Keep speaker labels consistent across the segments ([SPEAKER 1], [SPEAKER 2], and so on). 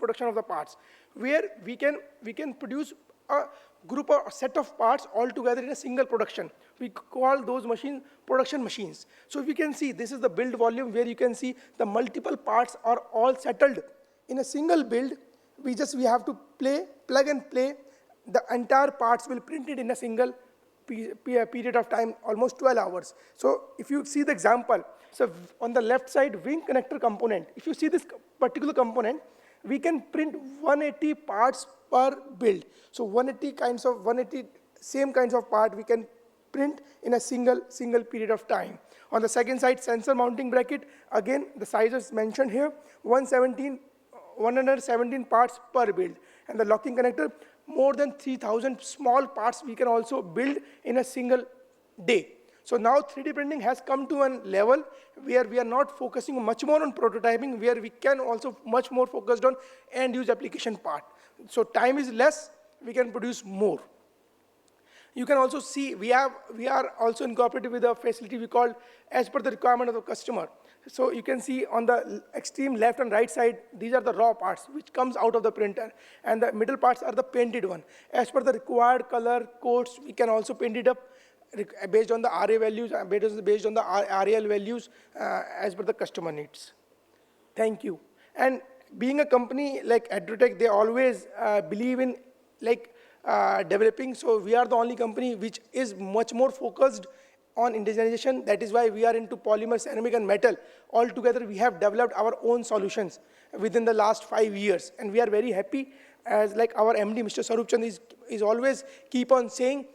[SPEAKER 1] production of the parts, where we can produce a group or a set of parts all together in a single production. We call those machines production machines. So we can see this is the build volume where you can see the multiple parts are all settled in a single build. We have to plug and play. The entire parts will print it in a single period of time, almost 12 hours. So if you see the example, so on the left side, wing connector component, if you see this particular component, we can print 180 parts per build. So 180 same kinds of part we can print in a single period of time. On the second side, sensor mounting bracket, again, the size is mentioned here, 117 parts per build. And the locking connector, more than 3,000 small parts we can also build in a single day. So now 3D printing has come to a level where we are not focusing much more on prototyping, where we can also much more focused on end-use application part. So time is less, we can produce more. You can also see we are also incorporated with a facility we call as per the requirement of the customer. So you can see on the extreme left and right side, these are the raw parts which comes out of the printer, and the middle parts are the painted one. As per the required color codes, we can also paint it up based on the RA values, based on the RAL values as per the customer needs. Thank you. And being a company like Adrotech, they always believe in developing. So we are the only company which is much more focused on indigenization. That is why we are into polymer, ceramic, and metal. Altogether, we have developed our own solutions within the last 5 years. And we are very happy, as like our MD, Mr. Sarup Chand, is always keep on saying,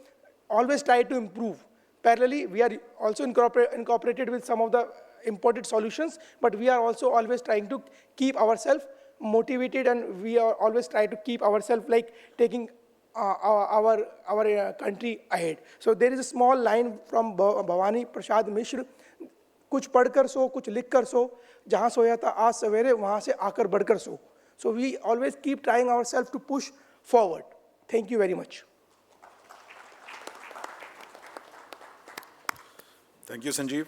[SPEAKER 1] always try to improve. Parallelly, we are also incorporated with some of the imported solutions, but we are also always trying to keep ourselves motivated, and we are always try to keep ourselves like taking our country ahead. So there is a small line from Bhavani Prasad Mishra, कुछ पढ़कर सो, कुछ लिखकर सो, जहाँ सोया था आज सवेरे वहाँ से आकर बढ़कर सो. So we always keep trying ourselves to push forward. Thank you very much.
[SPEAKER 2] Thank you, Sanjeev.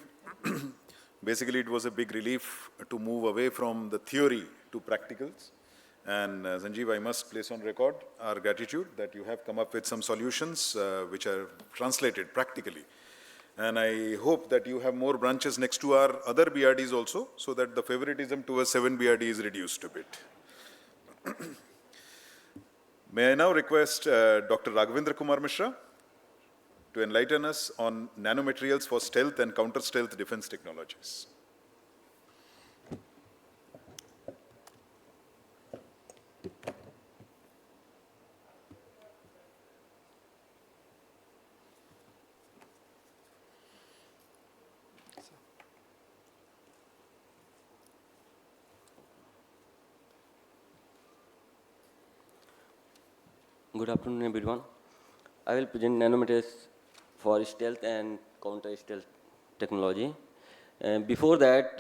[SPEAKER 2] Basically, it was a big relief to move away from the theory to practicals. And Sanjeev, I must place on record our gratitude that you have come up with some solutions which are translated practically. And I hope that you have more branches next to our other BRDs also, so that the favoritism towards 7 BRD is reduced a bit. May I now request Dr. Raghavendra Kumar Mishra to enlighten us on nanomaterials for stealth and counter-stealth defense technologies.
[SPEAKER 3] Good afternoon, everyone. I will present nanomaterials for stealth and counter-stealth technology. Before that,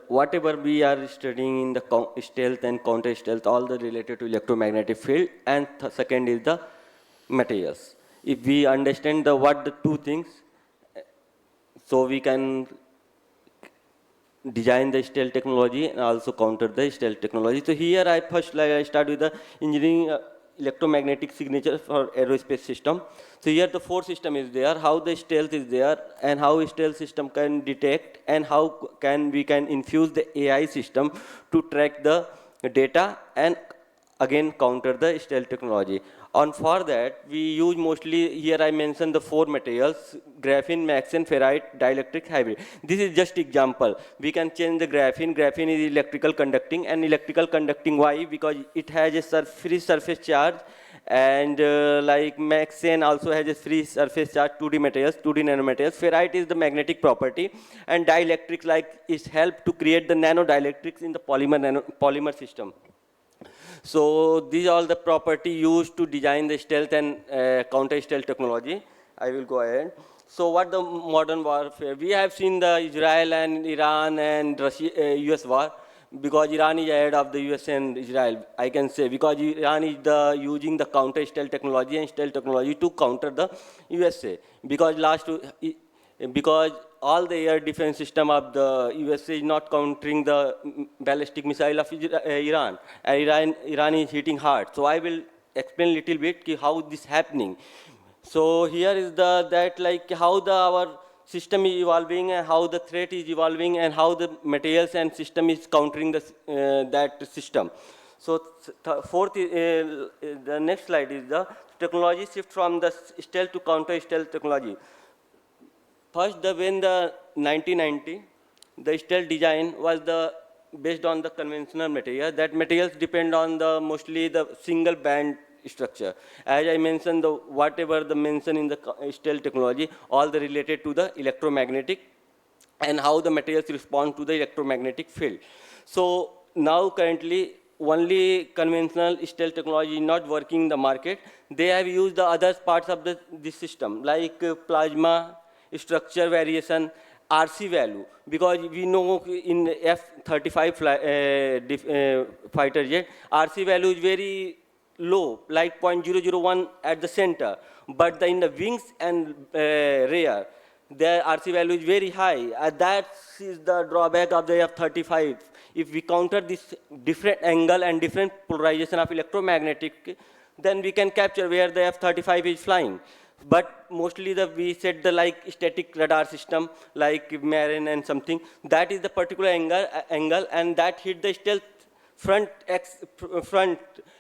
[SPEAKER 3] whatever we are studying in the stealth and counter-stealth, all the related to electromagnetic field, and second is the materials. If we understand what the two things, so we can design the stealth technology and also counter the stealth technology. So here I start with the engineering electromagnetic signature for aerospace system. So here the 4 system is there, how the stealth is there, and how stealth system can detect, and how we can infuse the AI system to track the data and again counter the stealth technology. And for that, we use mostly, here I mentioned the 4 materials, graphene, maxene, ferrite, dielectric, hybrid. This is just example. We can change the graphene. Graphene is electrical conducting, and electrical conducting, why? Because it has a free surface charge, and like maxene also has a free surface charge, 2D materials, 2D nanomaterials. Ferrite is the magnetic property, and dielectric is help to create the nanodielectrics in the polymer system. So these are all the property used to design the stealth and counter-stealth technology. I will go ahead. So what the modern warfare? We have seen the Israel and Iran and Russia, US war, because Iran is ahead of the US and Israel, I can say, because Iran is using the counter-stealth technology and stealth technology to counter the USA. Because all the air defense system of the USA is not countering the ballistic missile of Iran. Iran is hitting hard. So I will explain a little bit how this is happening. So here is that like how our system is evolving and how the threat is evolving and how the materials and system is countering that system. So fourth, the next slide is the technology shift from the stealth to counter-stealth technology. First, when the 1990, the stealth design was based on the conventional material. That materials depend on mostly the single band structure. As I mentioned, whatever the mention in the stealth technology, all the related to the electromagnetic and how the materials respond to the electromagnetic field. So now currently, only conventional stealth technology is not working in the market. They have used the other parts of this system, like plasma, structure variation, RC value, because we know in F-35 fighter jet, RC value is very low, like 0.001 at the center, but in the wings and rear, the RC value is very high. That is the drawback of the F-35. If we counter this different angle and different polarization of electromagnetic, then we can capture where the F-35 is flying. But mostly we set the like static radar system, like Marine and something. That is the particular angle, and that hit the stealth front,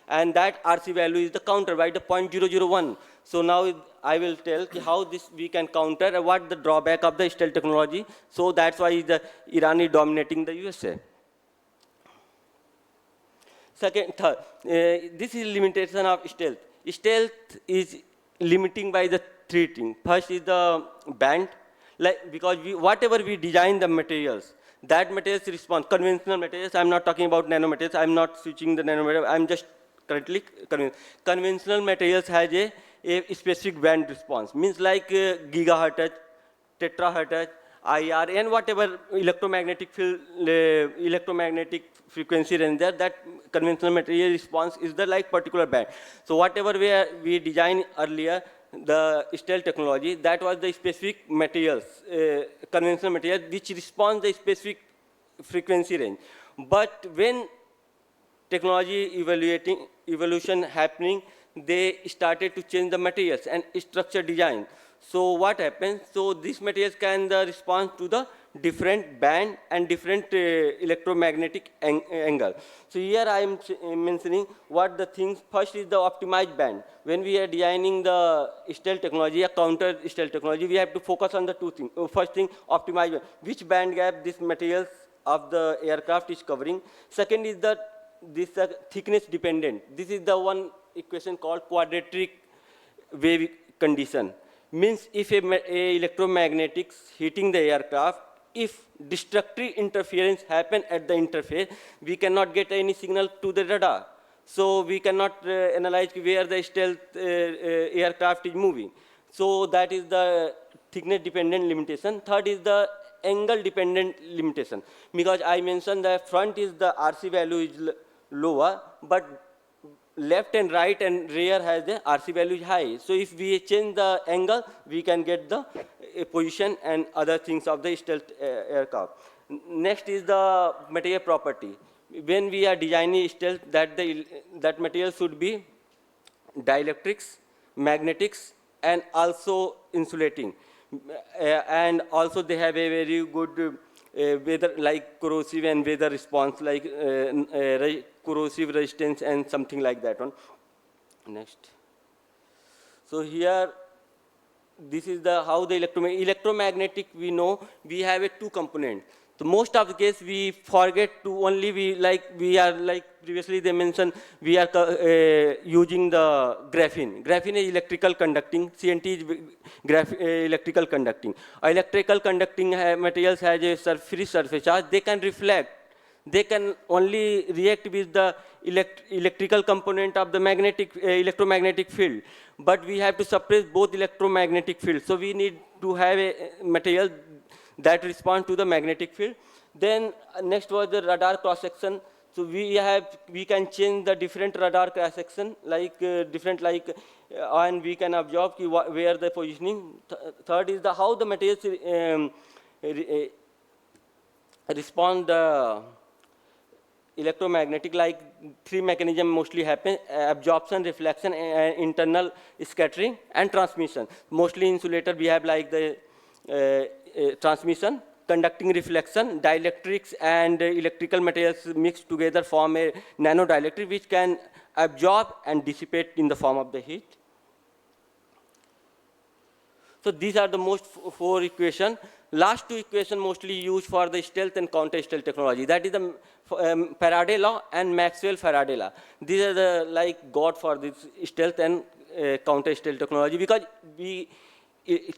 [SPEAKER 3] and that RC value is the counter by the 0.001. So now I will tell how this we can counter and what the drawback of the stealth technology. So that's why the Iran is dominating the USA. Second, third, this is limitation of stealth. Stealth is limiting by the three things. First is the band, like because whatever we design the materials, that materials respond. Conventional materials, I'm not talking about nanomaterials, I'm not switching the nanomaterial, I'm just currently conventional materials has a specific band response. Means like gigahertz, tetrahertz, IR, and whatever electromagnetic field, electromagnetic frequency range there, that conventional material response is the like particular band. So whatever we designed earlier, the stealth technology, that was the specific materials, conventional material, which responds the specific frequency range. But when technology evolution happening, they started to change the materials and structure design. So what happens? So these materials can respond to the different band and different electromagnetic angle. So here I am mentioning what the things. First is the optimized band. When we are designing the stealth technology, a counter stealth technology, we have to focus on the two things. First thing, optimized band. Which band gap these materials of the aircraft is covering. Second is this thickness dependent. This is the one equation called quadratic wave condition. Means if a electromagnetics hitting the aircraft, if destructive interference happen at the interface, we cannot get any signal to the radar. So we cannot analyze where the stealth aircraft is moving. So that is the thickness dependent limitation. Third is the angle dependent limitation. Because I mentioned that front is the RC value is lower, but left and right and rear has the RC value high. So if we change the angle, we can get the position and other things of the stealth aircraft. Next is the material property. When we are designing stealth, that material should be dielectrics, magnetics, and also insulating. And also they have a very good weather, like corrosive and weather response, like corrosive resistance and something like that one. Next. So here, this is how the electromagnetic, we know, we have a two component. So most of the case, we forget to only, we are like previously they mentioned, we are using the graphene. Graphene is electrical conducting, CNT is electrical conducting. Electrical conducting materials has a free surface charge, they can reflect. They can only react with the electrical component of the electromagnetic field. But we have to suppress both electromagnetic fields. So we need to have a material that responds to the magnetic field. Then next was the radar cross-section. So we can change the different radar cross-section, like and we can absorb where the positioning. Third is how the materials respond electromagnetic, like three mechanisms mostly happen: absorption, reflection, and internal scattering, and transmission. Mostly insulator we have like the transmission, conducting reflection, dielectrics and electrical materials mixed together form a nanodielectric which can absorb and dissipate in the form of the heat. So these are the most four equations. Last two equations mostly used for the stealth and counter-stealth technology. That is the Faraday law and Maxwell-Faraday law. These are the like God for this stealth and counter-stealth technology, because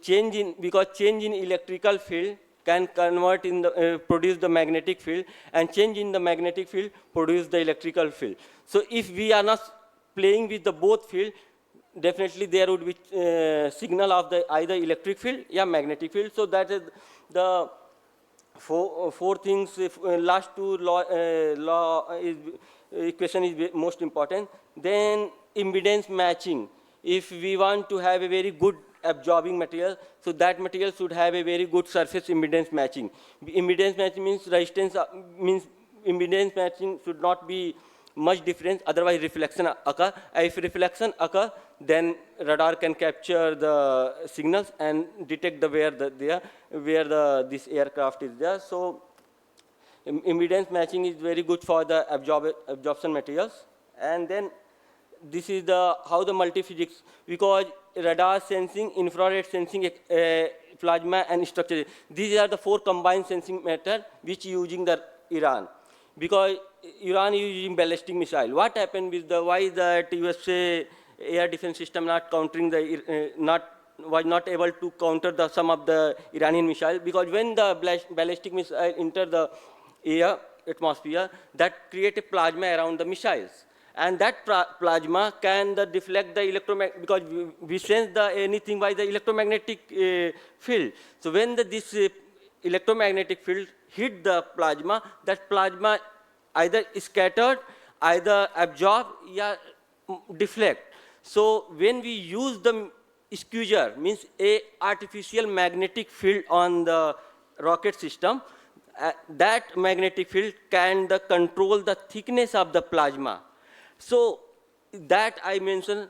[SPEAKER 3] change in electrical field can convert in the produce the magnetic field, and change in the magnetic field produce the electrical field. So if we are not playing with the both field, definitely there would be signal of the either electric field or magnetic field. So that is the four things. Last two equation is most important. Then impedance matching. If we want to have a very good absorbing material, so that material should have a very good surface impedance matching. Impedance matching means resistance, means impedance matching should not be much difference, otherwise reflection occur. If reflection occur, then radar can capture the signals and detect where this aircraft is there. So impedance matching is very good for the absorption materials. And then this is how the multi-physics, because radar sensing, infrared sensing, plasma and structure. These are the four combined sensing method which using the Iran. Because Iran is using ballistic missile. What happened with why that USA air defense system not countering was not able to counter some of the Iranian missile? Because when the ballistic missile enter the air atmosphere, that create a plasma around the missiles. And that plasma can deflect the electromagnetic, because we sense anything by the electromagnetic field. So when this electromagnetic field hit the plasma, that plasma either scattered, either absorbed, or deflect. So when we use the squeezer, means a artificial magnetic field on the rocket system, that magnetic field can control the thickness of the plasma. So that I mentioned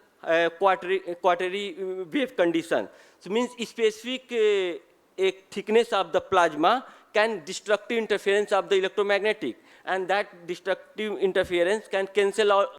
[SPEAKER 3] quaternary wave condition. So means specific a thickness of the plasma can destructive interference of the electromagnetic, and that destructive interference can cancel out